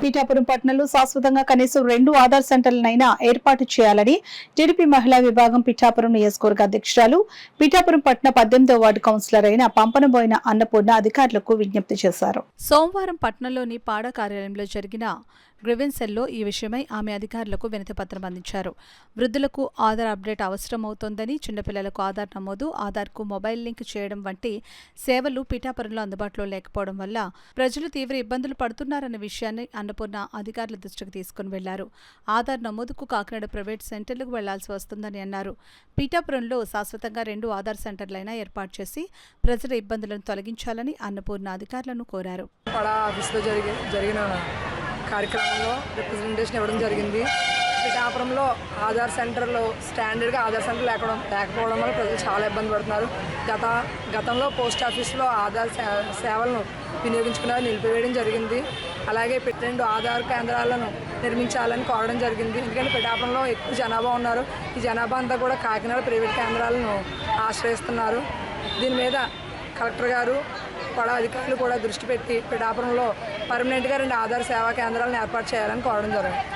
పీఠాపురం పట్టణంలో శాశ్వతంగా కనీసం 2 ఆధార్ సెంటర్లనైనా ఏర్పాటు చేయాలని టీడీపీ మహిళా విభాగం పీఠాపురం నియోజకవర్గ అధ్యక్షురాలు పీఠాపురం పట్టణ 18వ వార్డు కౌన్సిలర్ అయిన పంపనబోయిన అన్నపూర్ణ అధికారులకు విజ్ఞప్తి చేశారు. సోమవారం పట్టణంలోని పాడ కార్యాలయంలో జరిగిన గ్రీవెన్సెల్లో ఈ విషయమై ఆమె అధికారులకు వినతిపత్రం అందించారు. వృద్ధులకు ఆధార్ అప్డేట్ అవసరమవుతోందని, చిన్నపిల్లలకు ఆధార్ నమోదు, ఆధార్కు మొబైల్ లింక్ చేయడం వంటి సేవలు పీఠాపురంలో అందుబాటులో లేకపోవడం వల్ల ప్రజలు తీవ్ర ఇబ్బందులు పడుతున్నారన్న విషయాన్ని అన్నపూర్ణ అధికారుల దృష్టికి తీసుకుని వెళ్లారు. ఆధార్ నమోదుకు కాకినాడ ప్రైవేట్ సెంటర్లకు వెళ్లాల్సి వస్తుందని అన్నారు. పీఠాపురంలో శాశ్వతంగా 2 ఆధార్ సెంటర్లైనా ఏర్పాటు చేసి ప్రజల ఇబ్బందులను తొలగించాలని అన్నపూర్ణ అధికారులను కోరారు. కార్యక్రమంలో రిప్రజెంటేషన్ ఇవ్వడం జరిగింది. పీఠాపురంలో ఆధార్ సెంటర్లో స్టాండర్డ్గా ఆధార్ సెంటర్ లేకపోవడం వల్ల ప్రజలు చాలా ఇబ్బంది పడుతున్నారు. గతంలో పోస్ట్ ఆఫీస్లో ఆధార్ సేవలను వినియోగించుకున్నారు, నిలిపివేయడం జరిగింది. అలాగే 2 ఆధార్ కేంద్రాలను నిర్మించాలని కోరడం జరిగింది. ఎందుకంటే పీఠాపురంలో ఎక్కువ జనాభా ఉన్నారు. ఈ జనాభా అంతా కూడా కాకినాడ ప్రైవేట్ కేంద్రాలను ఆశ్రయిస్తున్నారు. దీని మీద కలెక్టర్ గారు కూడా అధికారులు కూడా దృష్టి పెట్టి పీఠాపురంలో పర్మనెంట్గా 2 ఆధార్ సేవా కేంద్రాలను ఏర్పాటు చేయాలని కోరడం జరిగింది.